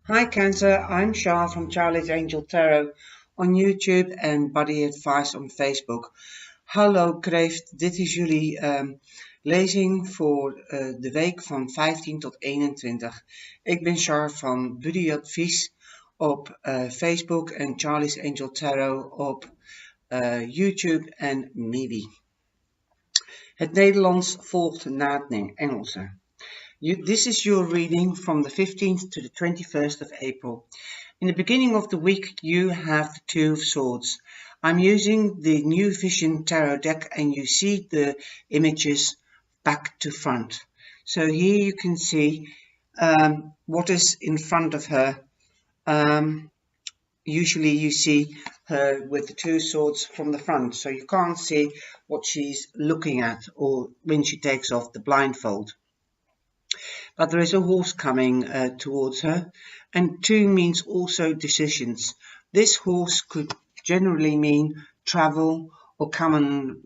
Hi Cancer, I'm Char from Charlie's Angel Tarot on YouTube en Buddayadvies on Facebook. Hallo Kreeft, dit is jullie lezing voor de week van 15 tot 21. Ik ben Char van Buddayadvies op Facebook en Charlie's Angel Tarot op YouTube en Mibi. Het Nederlands volgt na het Engelse. This is your reading from the 15th to the 21st of April. In the beginning of the week, you have the Two of Swords. I'm using the New Vision Tarot deck and you see the images back to front. So here you can see what is in front of her. Usually you see her with the Two Swords from the front, so you can't see what she's looking at or when she takes off the blindfold. But there is a horse coming towards her, and two means also decisions. This horse could generally mean travel or come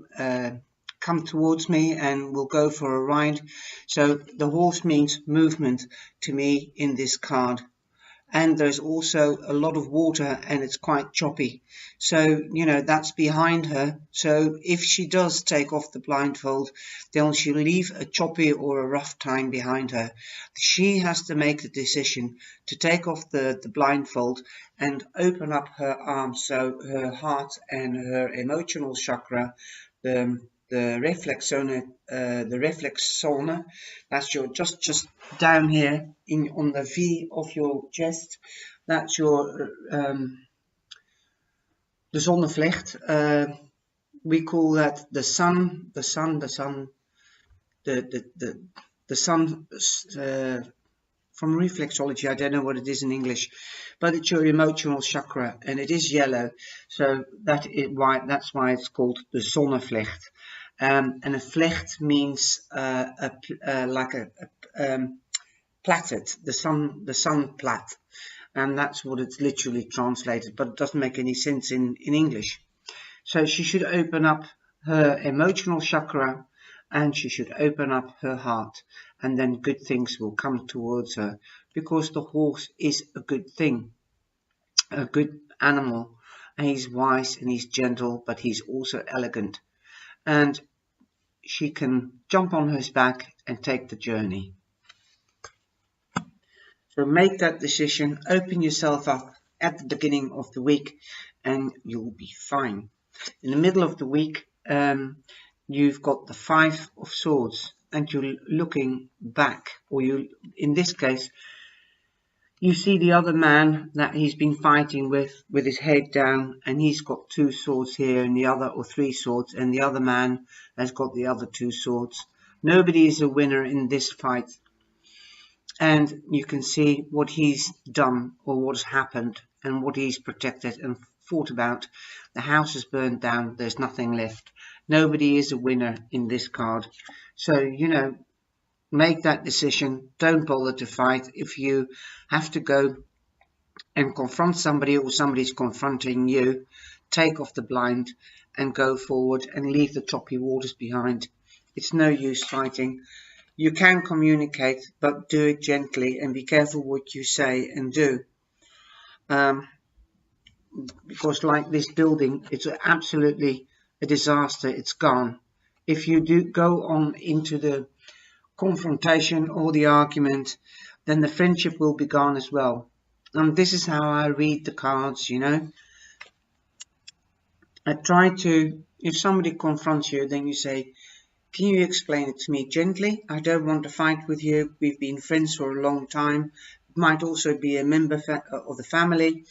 towards me and we'll go for a ride. So the horse means movement to me in this card. And there's also a lot of water and it's quite choppy. So, you know, that's behind her. So if she does take off the blindfold, then she'll leave a choppy or a rough time behind her. She has to make the decision to take off the blindfold and open up her arms, so her heart and her emotional chakra, the reflex zone, that's your just down here on the V of your chest. That's your the zonnevlecht. We call that the sun. The sun from reflexology. I don't know what it is in English, but it's your emotional chakra and it is yellow, so that's why it's called the zonnevlecht. And a vlecht means like a plaited, the sun plait, and that's what it's literally translated, but it doesn't make any sense in English. So she should open up her emotional chakra and she should open up her heart, and then good things will come towards her, because the horse is a good thing, a good animal, and he's wise and he's gentle, but he's also elegant, and she can jump on his back and take the journey. So make that decision, open yourself up at the beginning of the week and you'll be fine. In the middle of the week, you've got the Five of Swords and you're looking back, or in this case, you see the other man that he's been fighting with his head down, and he's got two swords here and the other, or three swords, and the other man has got the other two swords. Nobody is a winner in this fight. And you can see what he's done or what has happened and what he's protected and fought about. The house is burned down. There's nothing left. Nobody is a winner in this card. So, you know, make that decision. Don't bother to fight. If you have to go and confront somebody or somebody's confronting you, take off the blind and go forward and leave the choppy waters behind. It's no use fighting. You can communicate, but do it gently and be careful what you say and do. Because like this building, it's absolutely a disaster. It's gone. If you do go on into the confrontation or the argument, then the friendship will be gone as well. And this is how I read the cards, you know. I try to, if somebody confronts you, then you say, can you explain it to me gently? I don't want to fight with you. We've been friends for a long time. It might also be a member of the family,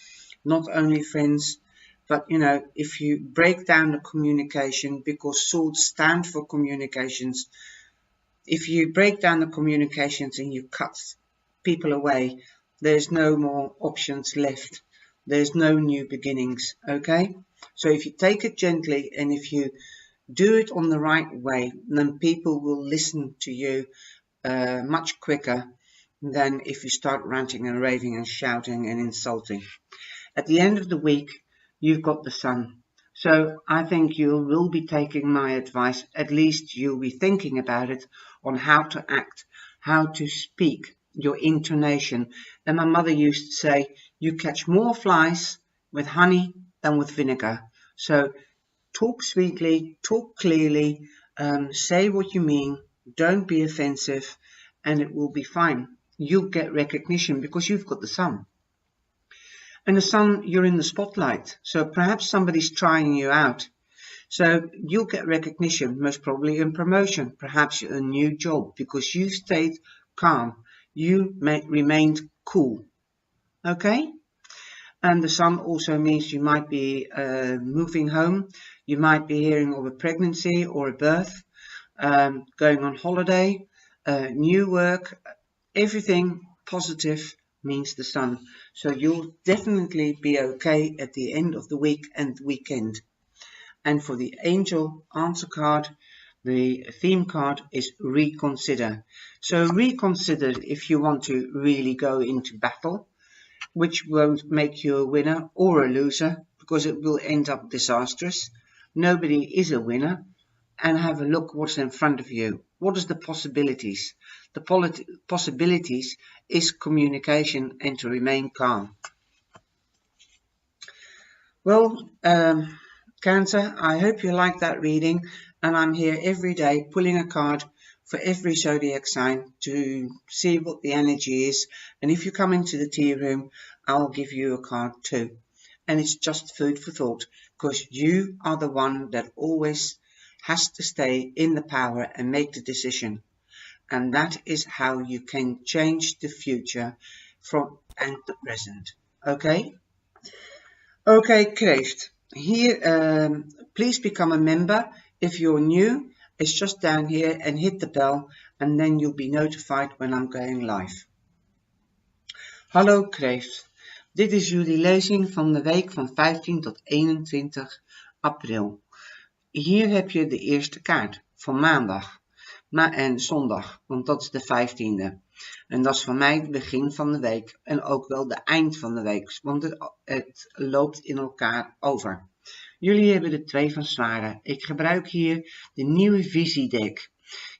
not only friends. But, you know, if you break down the communication, because swords stand for communications, if you break down the communications and you cut people away, there's no more options left. There's no new beginnings, okay? So if you take it gently and if you do it on the right way, then people will listen to you much quicker than if you start ranting and raving and shouting and insulting. At the end of the week, you've got the sun. So I think you will be taking my advice. At least you'll be thinking about it, on how to act, how to speak. your intonation. And my mother used to say, you catch more flies with honey than with vinegar. So talk sweetly, talk clearly, say what you mean, don't be offensive, and it will be fine. You'll get recognition because you've got the sun. And the sun, you're in the spotlight, so perhaps somebody's trying you out. So you'll get recognition, most probably in promotion, perhaps a new job, because you stayed calm, you remained cool. Okay? And the sun also means you might be moving home, you might be hearing of a pregnancy or a birth, going on holiday, new work, everything positive means the sun. So you'll definitely be okay at the end of the week and weekend. And for the angel answer card, the theme card is reconsider. So reconsider if you want to really go into battle, which won't make you a winner or a loser, because it will end up disastrous. Nobody is a winner. And have a look what's in front of you. What is the possibilities? The possibilities is communication and to remain calm. Well, Cancer, I hope you like that reading, and I'm here every day pulling a card for every zodiac sign to see what the energy is. And if you come into the tea room, I'll give you a card too. And it's just food for thought, because you are the one that always has to stay in the power and make the decision. And that is how you can change the future from and the present. Okay? Okay, Kreeft. Here, please become a member. If you're new, it's just down here and hit the bell, and then you'll be notified when I'm going live. Hallo Kreeft. Dit is jullie lezing van de week van 15 tot 21 april. Hier heb je de eerste kaart van maandag en zondag, want dat is de 15e. En dat is voor mij het begin van de week en ook wel de eind van de week, want het loopt in elkaar over. Jullie hebben de 2 van zwaarden. Ik gebruik hier de nieuwe visiedek.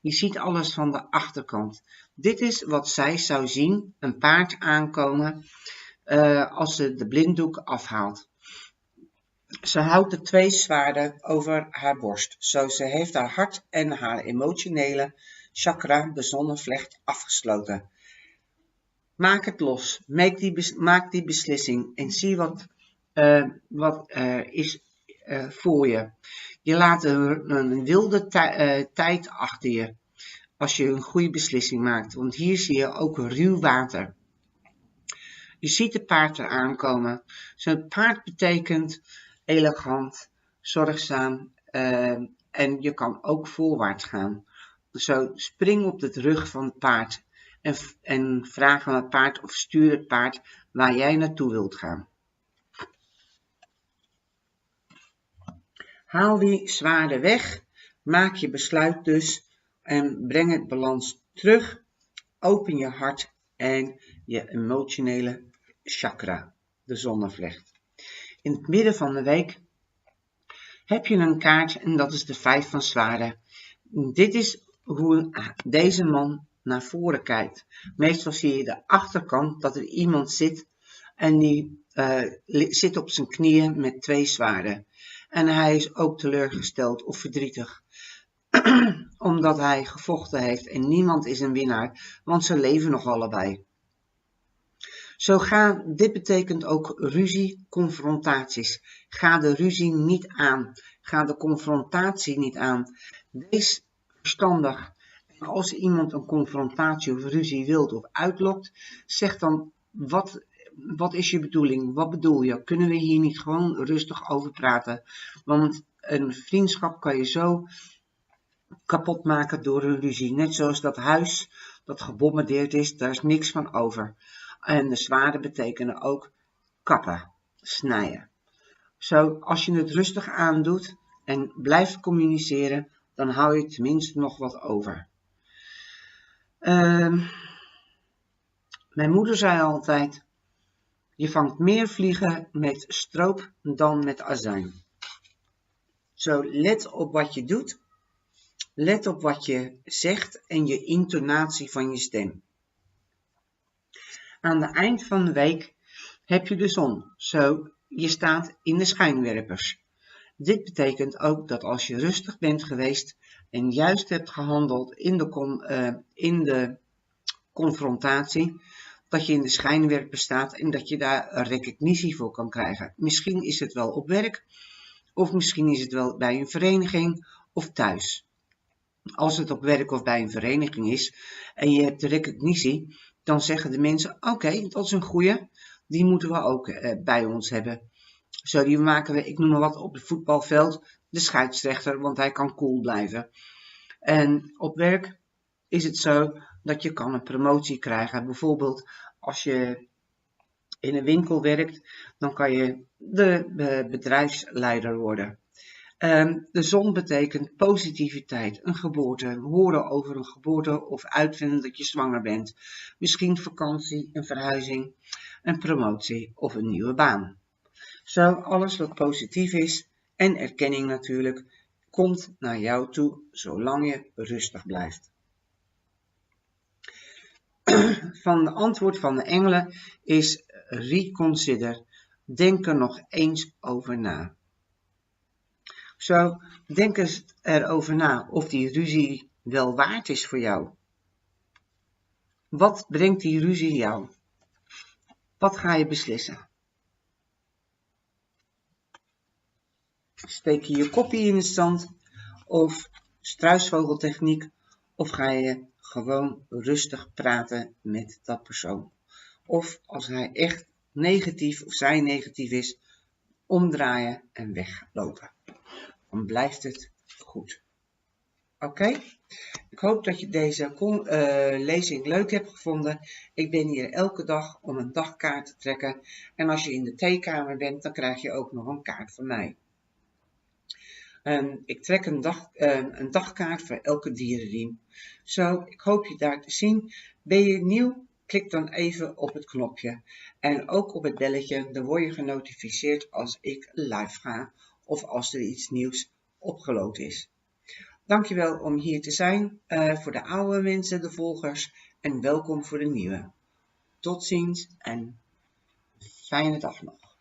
Je ziet alles van de achterkant. Dit is wat zij zou zien, een paard aankomen als ze de blinddoek afhaalt. Ze houdt de 2 zwaarden over haar borst. Zo, ze heeft haar hart en haar emotionele chakra, de zonnevlecht, afgesloten. Maak het los. Maak die beslissing en zie wat is voor je. Je laat een wilde tijd achter je als je een goede beslissing maakt. Want hier zie je ook ruw water. Je ziet de paard er aankomen. Zo'n paard betekent elegant, zorgzaam en je kan ook voorwaarts gaan. Zo spring op de rug van het paard en vraag aan het paard of stuur het paard waar jij naartoe wilt gaan. Haal die zwaarden weg, maak je besluit dus en breng het balans terug. Open je hart en je emotionele chakra, de zonnevlecht. In het midden van de week heb je een kaart en dat is de 5 van zwaarden. Dit is hoe deze man naar voren kijkt. Meestal zie je de achterkant dat er iemand zit en die zit op zijn knieën met 2 zwaarden. En hij is ook teleurgesteld of verdrietig. Omdat hij gevochten heeft en niemand is een winnaar, want ze leven nog allebei. Dit betekent ook ruzie, confrontaties. Ga de ruzie niet aan. Ga de confrontatie niet aan. Wees verstandig. En als iemand een confrontatie of ruzie wilt of uitlokt, zeg dan, wat is je bedoeling? Wat bedoel je? Kunnen we hier niet gewoon rustig over praten? Want een vriendschap kan je zo kapot maken door een ruzie. Net zoals dat huis dat gebombardeerd is, daar is niks van over. En de zwaarden betekenen ook kappen, snijden. Zo, als je het rustig aandoet en blijft communiceren, dan hou je tenminste nog wat over. Mijn moeder zei altijd, je vangt meer vliegen met stroop dan met azijn. Zo, let op wat je doet. Let op wat je zegt en je intonatie van je stem. Aan het eind van de week heb je de zon, zo je staat in de schijnwerpers. Dit betekent ook dat als je rustig bent geweest en juist hebt gehandeld in de confrontatie, dat je in de schijnwerpers staat en dat je daar een recognitie voor kan krijgen. Misschien is het wel op werk, of misschien is het wel bij een vereniging of thuis. Als het op werk of bij een vereniging is en je hebt de recognitie, dan zeggen de mensen, oké, dat is een goeie, die moeten we ook bij ons hebben. Zo die maken we, ik noem maar wat, op het voetbalveld de scheidsrechter, want hij kan cool blijven. En op werk is het zo dat je kan een promotie krijgen. Bijvoorbeeld als je in een winkel werkt, dan kan je de bedrijfsleider worden. De zon betekent positiviteit, een geboorte, horen over een geboorte of uitvinden dat je zwanger bent. Misschien vakantie, een verhuizing, een promotie of een nieuwe baan. Zo alles wat positief is en erkenning natuurlijk, komt naar jou toe zolang je rustig blijft. Van de antwoord van de engelen is reconsider, denk er nog eens over na. Zo, denk eens erover na of die ruzie wel waard is voor jou. Wat brengt die ruzie jou? Wat ga je beslissen? Steek je je koppie in de zand of struisvogeltechniek of ga je gewoon rustig praten met dat persoon? Of als hij echt negatief of zij negatief is, omdraaien en weglopen. Dan blijft het goed. Oké? Ik hoop dat je deze lezing leuk hebt gevonden. Ik ben hier elke dag om een dagkaart te trekken. En als je in de theekamer bent, dan krijg je ook nog een kaart van mij. Ik trek een dagkaart voor elke dierenriem. Zo, ik hoop je daar te zien. Ben je nieuw? Klik dan even op het knopje. En ook op het belletje, dan word je genotificeerd als ik live ga. Of als er iets nieuws opgeload is. Dankjewel om hier te zijn. Voor de oude mensen, de volgers. En welkom voor de nieuwe. Tot ziens en fijne dag nog.